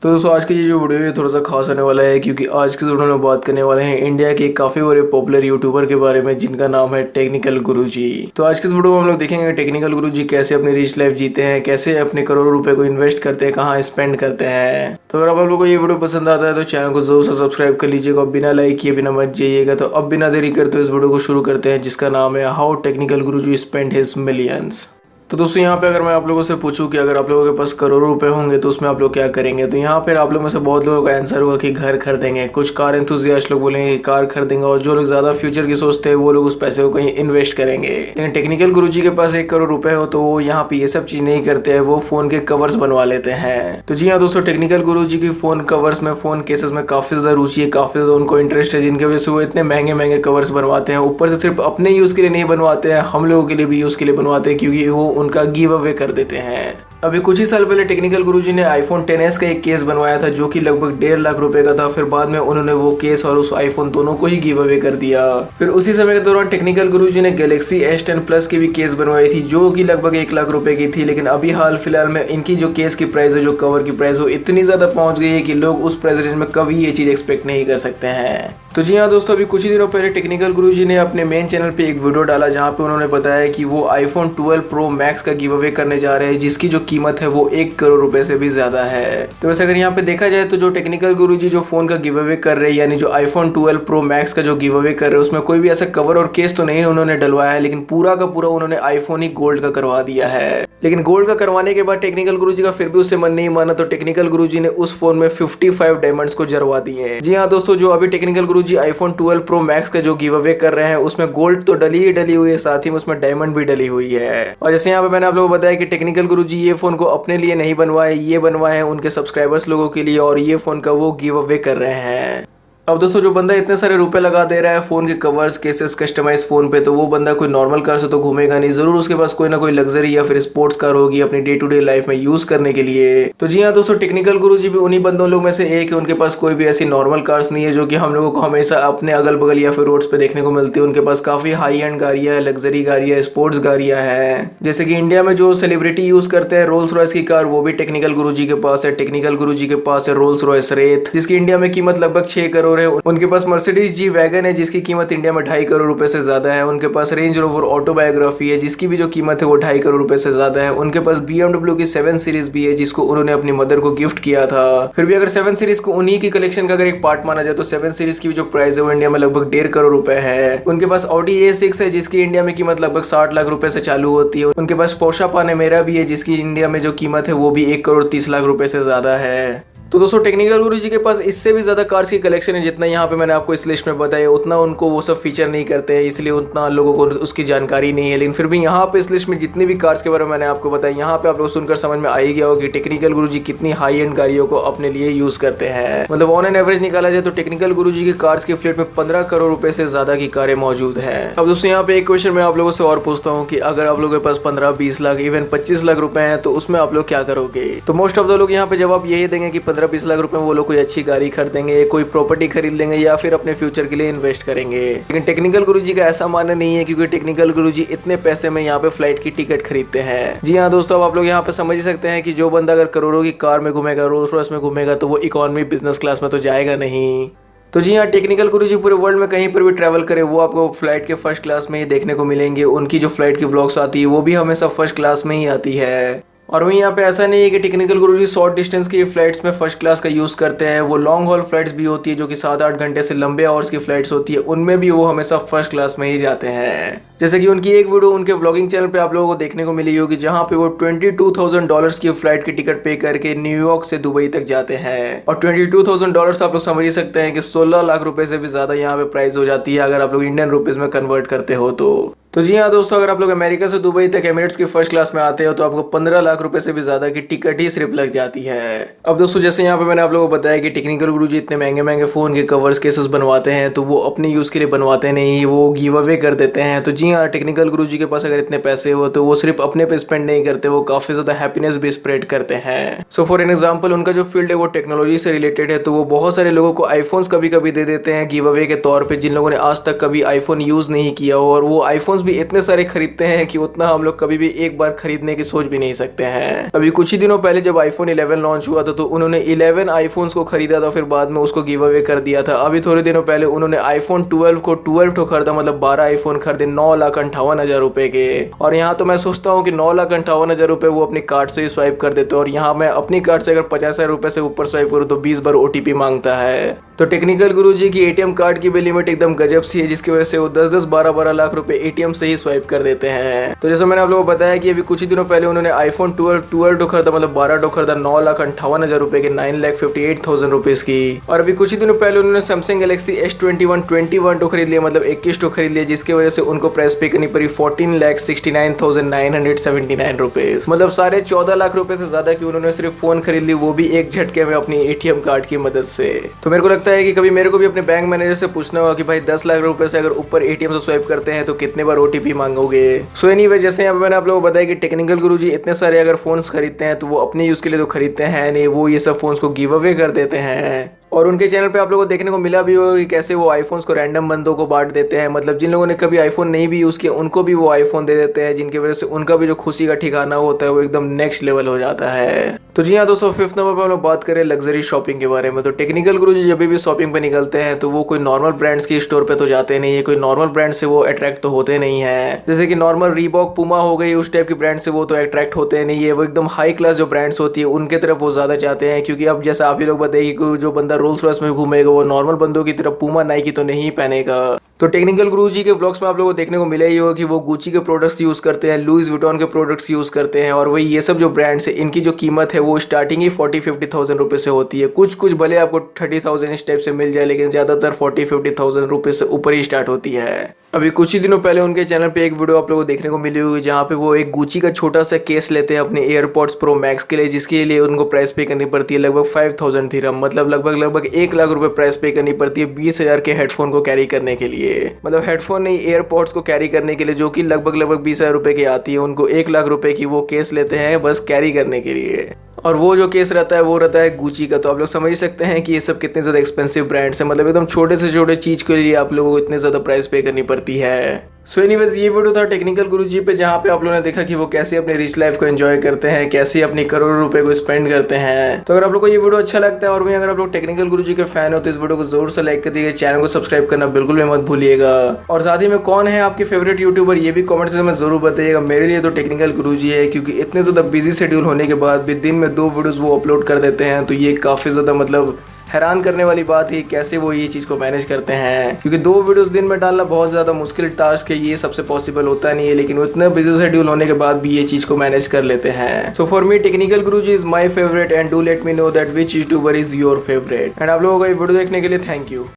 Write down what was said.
तो दोस्तों आज की ये जो वीडियो है थोड़ा सा खास होने वाला है क्योंकि आज के वीडियो में बात करने वाले हैं इंडिया के काफी बड़े पॉपुलर यूट्यूबर के बारे में जिनका नाम है टेक्निकल गुरुजी। तो आज के इस वीडियो में हम लोग देखेंगे टेक्निकल गुरुजी कैसे अपनी रिच लाइफ जीते हैं, कैसे अपने करोड़ों रुपए को इन्वेस्ट करते हैं, कहाँ स्पेंड करते हैं। तो अगर आप लोगों को ये वीडियो पसंद आता है तो चैनल को जरूर से सब्सक्राइब कर लीजिएगा, बिना लाइक किए बिना मत जाइएगा। तो अब बिना देरी करते इस वीडियो को शुरू करते हैं जिसका नाम है how technical Guruji spend his millions. तो दोस्तों यहाँ पे अगर मैं आप लोगों से पूछूं कि अगर आप लोगों के पास करोड़ों रुपए होंगे तो उसमें आप लोग क्या करेंगे, तो यहाँ पर आप लोगों में से बहुत लोगों का आंसर होगा कि घर खरीदेंगे। कुछ कार एंथुजियास्ट लोग बोलेंगे कि कार खरीदेंगे, और जो लोग ज्यादा फ्यूचर की सोचते हैं वो लोग उस पैसे को कहीं इन्वेस्ट करेंगे। लेकिन टेक्निकल गुरुजी के पास 1 करोड़ रुपए हो तो वो यहाँ पे ये सब चीज नहीं करते हैं, वो फोन के कवर्स बनवा लेते हैं। तो जी हाँ दोस्तों, टेक्निकल गुरुजी की फोन कवर्स में, फोन केसेस में काफी ज्यादा रुचि है, काफी ज्यादा उनको इंटरेस्ट है, जिनकी वजह से वो इतने महंगे महंगे कवर्स बनवाते हैं। ऊपर से सिर्फ अपने यूज के लिए नहीं बनवाते हैं, हम लोगों के लिए भी यूज के लिए बनवाते हैं, क्योंकि वो उनका गिव अवे कर देते हैं। अभी कुछ ही साल पहले टेक्निकल गुरुजी ने आईफोन 10s का एक केस बनवाया था जो कि लगभग 1.5 लाख रुपए का था। फिर बाद में उन्होंने वो केस और उस आईफोन दोनों को ही गिव अवे कर दिया। फिर उसी समय के दौरान टेक्निकल गुरुजी ने गैलेक्सी S10 प्लस की भी केस बनवाई थी जो कि लगभग 1 लाख रुपए की थी। लेकिन अभी हाल फिलहाल में इनकी जो केस की प्राइस है, जो कवर की प्राइस, वो इतनी ज्यादा पहुंच गई है कि लोग उस प्राइस रेंज में कभी ये चीज एक्सपेक्ट नहीं कर सकते हैं। तो जी हाँ दोस्तों, अभी कुछ ही दिनों पहले टेक्निकल गुरुजी ने अपने मेन चैनल पे एक वीडियो डाला जहाँ पे उन्होंने बताया कि वो आईफोन 12 प्रो मैक्स का गिव अवे करने जा रहे हैं जिसकी जो कीमत है वो 1 करोड़ रुपए से भी ज्यादा है। तो वैसे अगर यहाँ पे देखा जाए तो जो टेक्निकल गुरुजी जो फोन का गिव अवे कर रहे हैं, यानी जो आईफोन 12 प्रो मैक्स का जो गिव अवे कर रहे हैं, उसमें कोई भी ऐसा कवर और केस तो नहीं उन्होंने डलवाया है, लेकिन पूरा का पूरा उन्होंने आईफोन ही गोल्ड का करवा दिया है। लेकिन गोल्ड का करवाने के बाद टेक्निकल गुरुजी का फिर भी उससे मन नहीं माना, तो टेक्निकल गुरुजी ने उस फोन में 55 डायमंड्स को जरवा दिए। जी हाँ दोस्तों, जो अभी टेक्निकल गुरुजी आईफोन 12 प्रो मैक्स का जो गिव अवे कर रहे हैं उसमें गोल्ड तो डली हुई है, साथ ही में उसमें डायमंड भी डली हुई है। और जैसे यहाँ पे मैंने आप लोगों को बताया कि टेक्निकल गुरुजी ये फोन को अपने लिए नहीं बनवाए, ये बनवाए हैं उनके सब्सक्राइबर्स लोगों के लिए, और ये फोन का वो गिव अवे कर रहे हैं। अब दोस्तों, जो बंदा इतने सारे रुपए लगा दे रहा है फोन के कवर्स, केसेस, कस्टमाइज फोन पे, तो वो बंदा कोई नॉर्मल कार से तो घूमेगा नहीं, जरूर उसके पास कोई ना कोई लग्जरी या फिर स्पोर्ट्स कार होगी अपनी डे टू डे लाइफ में यूज करने के लिए। तो जी हाँ दोस्तों, टेक्निकल गुरुजी भी उन्हीं बंदों लोग में से एक है। उनके पास कोई भी ऐसी नॉर्मल कार्स नहीं है जो कि हम लोगों को हमेशा अपने अगल बगल या फिर रोड्स पे देखने को मिलती है। उनके पास काफी हाई एंड गाड़ियां है, लग्जरी गाड़ियां, स्पोर्ट्स गाड़ियां हैं। जैसे कि इंडिया में जो सेलिब्रिटी यूज करते हैं रोल्स रॉयस की कार, वो भी टेक्निकल गुरुजी के पास है। टेक्निकल गुरुजी के पास है रोल्स रॉयस रेथ, जिसकी इंडिया में कीमत लगभग 6 करोड़ है। उनके पास मर्सिडीज जी वैगन है जिसकी कीमत इंडिया में 2.5 करोड़ रुपए से ज्यादा है। उनके पास रेंज रोवर ऑटोबायोग्राफी है जिसकी भी जो कीमत है वो 2.5 करोड़ रुपए से ज्यादा है। उनके पास BMW की 7 सीरीज भी है जिसको उन्होंने अपनी मदर को गिफ्ट किया था। फिर भी अगर 7 सीरीज को उन्हीं की कलेक्शन का अगर एक पार्ट माना जाए तो 7 सीरीज की जो प्राइस है वो इंडिया में लगभग 1.5 करोड़ रुपए है। उनके पास Audi A6 है जिसकी इंडिया में कीमत लगभग 60 लाख रुपए से चालू होती है। उनके पास पोर्शा पानेमेरा भी है जिसकी इंडिया में जो कीमत है वो भी 1 करोड़ 30 लाख रुपए से ज्यादा है। तो दोस्तों, टेक्निकल गुरुजी के पास इससे भी ज्यादा कार्स की कलेक्शन है। जितना यहाँ पे मैंने आपको इस लिस्ट में बताया उतना उनको वो सब फीचर नहीं करते हैं, इसलिए उतना लोगों को उसकी जानकारी नहीं है। लेकिन फिर भी यहाँ पे इस लिस्ट में जितनी भी कार्स के बारे में मैंने आपको बताया, यहाँ पे आप लोग सुनकर समझ में आ ही गया हो कि टेक्निकल गुरुजी कितनी हाई एंड गाड़ियों को अपने लिए यूज करते हैं। मतलब ऑन एन एवरेज निकाला जाए तो टेक्निकल गुरुजी की कार्स की फ्लीट में 15 करोड़ रुपए से ज्यादा की कारें मौजूद है। अब दोस्तों, यहाँ पे एक क्वेश्चन मैं आप लोगों से और पूछता हूँ कि अगर आप लोगों के पास 15-20 लाख इवन 25 लाख रुपए हैं तो उसमें आप लोग क्या करोगे? तो मोस्ट ऑफ द लोग यहाँ पे जवाब यही देंगे कि 15-20 लाख रुपए वो कोई अच्छी गाड़ी खरीदेंगे, कोई प्रॉपर्टी खरीद लेंगे या फिर अपने फ्यूचर के लिए इन्वेस्ट करेंगे। लेकिन टेक्निकल गुरुजी का ऐसा मानना नहीं है, क्योंकि टेक्निकल गुरुजी इतने पैसे में यहाँ पे फ्लाइट की टिकट खरीदते हैं। जी हाँ दोस्तों, अब आप लोग यहाँ पे समझ ही सकते हैं कि जो बंदा अगर करोड़ों की कार में घूमेगा, रोल्स रॉयस में घूमेगा, तो वो इकोनॉमी बिजनेस क्लास में तो जाएगा नहीं। तो जी हाँ, टेक्निकल गुरुजी पूरे वर्ल्ड में कहीं पर भी ट्रैवल करे वो आपको फ्लाइट के फर्स्ट क्लास में ही देखने को मिलेंगे। उनकी जो फ्लाइट की व्लॉग्स आती है वो भी हमेशा फर्स्ट क्लास में ही आती है। और वहीं यहाँ पे ऐसा नहीं है कि टेक्निकल गुरुजी शॉर्ट डिस्टेंस की फ्लाइट्स में फर्स्ट क्लास का यूज करते हैं। वो लॉन्ग हॉल फ्लाइट्स भी होती है जो कि 7-8 घंटे से लंबे आवर्स की फ्लाइट्स होती है, उनमें भी वो हमेशा फर्स्ट क्लास में ही जाते हैं। जैसे कि उनकी एक वीडियो उनके व्लॉगिंग चैनल पे आप लोगों को देखने को मिली होगी जहाँ पे वो $22,000 की फ्लाइट की टिकट पे करके न्यूयॉर्क से दुबई तक जाते हैं। और $22,000 आप लोग समझ ही सकते हैं कि 16 लाख रुपए से भी ज्यादा यहाँ पे प्राइस हो जाती है अगर आप लोग इंडियन रुपीज में कन्वर्ट करते हो तो जी हाँ दोस्तों, अगर आप लोग अमेरिका से दुबई तक एमिरेट्स की फर्स्ट क्लास में आते हो तो आपको 15 लाख रुपए से भी ज्यादा की टिकट ही सिर्फ लग जाती है। अब दोस्तों, जैसे यहाँ पे मैंने आप लोगों को बताया कि टेक्निकल गुरुजी इतने महंगे महंगे फोन के कवर्स, केसेस बनवाते हैं, तो वो अपने यूज के लिए बनवाते नहीं, वो गिव अवे कर देते हैं। तो जी हाँ, टेक्निकल गुरुजी के पास अगर इतने पैसे हो तो वो सिर्फ अपने पे स्पेंड नहीं करते, वो काफी ज्यादा हैप्पीनेस भी स्प्रेड करते हैं। सो फॉर एन एग्जाम्पल, उनका जो फील्ड है वो टेक्नोलॉजी से रिलेटेड है, तो वो बहुत सारे लोगों को आईफोन्स कभी कभी दे देते हैं गिव अवे के तौर पर, जिन लोगों ने आज तक कभी आईफोन यूज नहीं किया हो, और वो आईफोन आईफोन्स भी इतने सारे खरीदते हैं कि उतना हम लोग कभी भी एक बार खरीदने की सोच भी नहीं सकते हैं। अभी कुछ ही दिनों पहले जब आईफोन 11 लॉन्च हुआ था तो उन्होंने 11 आईफोन्स को खरीदा था, फिर बाद में उसको गिव अवे कर दिया था। अभी थोड़े दिनों पहले उन्होंने आईफोन 12 को 12 ठो खरीदा, मतलब 12 आईफोन खरीदे 9,58,000 रुपए के। और यहाँ तो मैं सोचता हूँ कि 9,58,000 रुपए वो अपनी कार्ड से ही स्वाइप कर देते, और यहाँ मैं अपनी कार्ड से अगर 50,000 रुपए से ऊपर स्वाइप करूँ तो 20 बार ओटीपी मांगता है। तो टेक्निकल गुरुजी की एटीएम कार्ड की भी लिमिट एकदम गजब सी है, जिसकी वजह से वो 10-10, 12-12 लाख रुपए एटीएम से ही स्वाइप कर देते हैं। तो जैसे मैंने आप लोगों को बताया कि अभी कुछ ही दिनों पहले उन्होंने आईफोन 12 खरीदा, मतलब 12 खरीदा 9,58,000 रुपए के 9,58,000 रुपीज की। और अभी कुछ ही दिनों पहले उन्होंने सैमसंग गैलेक्सी S21 21 खरीद लिया, मतलब 21 खरीद लिया, जिसकी वजह से उनको प्राइस पे करनी पड़ी 14,69,979 रुपीज, मतलब साढ़े 14 लाख रुपए से ज्यादा की उन्होंने सिर्फ फोन खरीद ली, वो भी एक झटके में अपनी एटीएम कार्ड की मदद से। तो मेरे को लगता है कि कभी मेरे को भी अपने बैंक मैनेजर से पूछना होगा कि भाई 10 लाख रुपए से अगर ऊपर एटीएम से स्वाइप करते हैं तो कितने बार ओटीपी मांगोगे। सो एनीवे, जैसे यहाँ पे मैंने आप लोगों को बताया कि टेक्निकल गुरुजी इतने सारे अगर फोन्स खरीदते हैं तो वो अपने यूज के लिए तो खरीदते हैं नहीं, वो ये सब फोन्स को गिव अवे कर देते हैं। और उनके चैनल पे आप लोगों को देखने को मिला भी होगा कि कैसे वो आईफोन्स को रैंडम बंदों को बांट देते हैं, मतलब जिन लोगों ने कभी आईफोन नहीं भी यूज़ किया उनको भी वो आईफोन दे देते हैं, जिनकी वजह से उनका भी जो खुशी का ठिकाना होता है वो एकदम नेक्स्ट लेवल हो जाता है। तो जी हाँ दोस्तों, 5th नंबर पर हम लोग बात करें लग्जरी शॉपिंग के बारे में। तो टेक्निकल गुरुजी जब भी शॉपिंग पे निकलते हैं तो वो कोई नॉर्मल ब्रांड्स की स्टोर पे तो जाते नहीं है, कोई नॉर्मल ब्रांड से वो अट्रैक्ट तो होते नहीं है। जैसे कि नॉर्मल रीबॉक, पुमा हो गई, उस टाइप की ब्रांड से वो तो अट्रैक्ट होते नहीं है। वो एकदम हाई क्लास जो ब्रांड्स होती है उनके तरफ वो ज्यादा चाहते हैं, क्योंकि अब जैसा आप ही लोग बताइए कि जो बंदा रोल्स रॉयस में घूमेगा वो नॉर्मल बंदों की तरफ पुमा, नाइकी तो नहीं पहनेगा। तो टेक्निकल गुरुजी के व्लॉग्स में आप लोगों को देखने को मिला ही होगा कि वो गुची के प्रोडक्ट्स यूज करते हैं, लुइस विटॉन के प्रोडक्ट्स यूज करते हैं, और वही ये सब जो ब्रांड्स है इनकी जो कीमत है वो स्टार्टिंग ही 40-50,000 रुपए से होती है। कुछ भले आपको 30,000 इस टाइप से मिल जाए, लेकिन ज्यादातर 40-50,000 रुपए से ऊपर ही स्टार्ट होती है। अभी कुछ ही दिनों पहले उनके चैनल पे एक वीडियो आप लोगों को देखने को मिली होगी जहाँ पे वो एक गुची का छोटा सा केस लेते हैं अपने एयरपॉड्स प्रो मैक्स के लिए, जिसके लिए उनको प्राइस पे करनी पड़ती है लगभग 5,000 दिरहम, मतलब लगभग 1 लाख रुपए प्राइस पे करनी पड़ती है 20,000 के हेडफोन को कैरी करने के लिए। मतलब हेडफोन नहीं, एयरपॉड्स को कैरी करने के लिए, जो कि लगभग 20,000 रुपए की आती है, उनको 1 लाख रुपए की वो केस लेते हैं बस कैरी करने के लिए। और वो जो केस रहता है वो रहता है गुची का। तो आप लोग समझ सकते हैं कि ये सब कितने ज़्यादा एक्सपेंसिव ब्रांड्स हैं, मतलब एकदम छोटे से छोटे चीज़ के लिए आप लोगों को इतने ज़्यादा प्राइस पे करनी पड़ती है। सो एनीवेज, ये वीडियो था टेक्निकल गुरुजी पे, जहाँ पे आप लोगों ने देखा कि वो कैसे अपनी रिच लाइफ को एंजॉय करते हैं, कैसे अपनी करोड़ों रुपए को स्पेंड करते हैं। तो अगर आप लोग को ये वीडियो अच्छा लगता है और वहीं अगर आप लोग टेक्निकल गुरुजी के फैन हो तो इस वीडियो को जरूर से लाइक कर दीजिए, चैनल को सब्सक्राइब करना बिल्कुल भी मत भूलिएगा। और साथ ही में कौन है आपके फेवरेट यूट्यूबर ये भी कॉमेंट से में जरूर बताइएगा। मेरे लिए तो टेक्निकल गुरुजी है, क्योंकि इतने ज़्यादा बिजी शेड्यूल होने के बाद भी दिन में 2 वीडियोज़ वो अपलोड कर देते हैं, तो ये काफ़ी ज़्यादा मतलब हैरान करने वाली बात है कैसे वो ये चीज़ को मैनेज करते हैं, क्योंकि 2 वीडियोस दिन में डालना बहुत ज़्यादा मुश्किल टास्क है, ये सबसे पॉसिबल होता नहीं है, लेकिन वो इतना बिजी शेड्यूल होने के बाद भी ये चीज़ को मैनेज कर लेते हैं। So for me technical Guruji is my favourite, and do let me know that which YouTuber is your favourite. And आप लोगों को ये वीडियो देखने के लिए थैंक यू।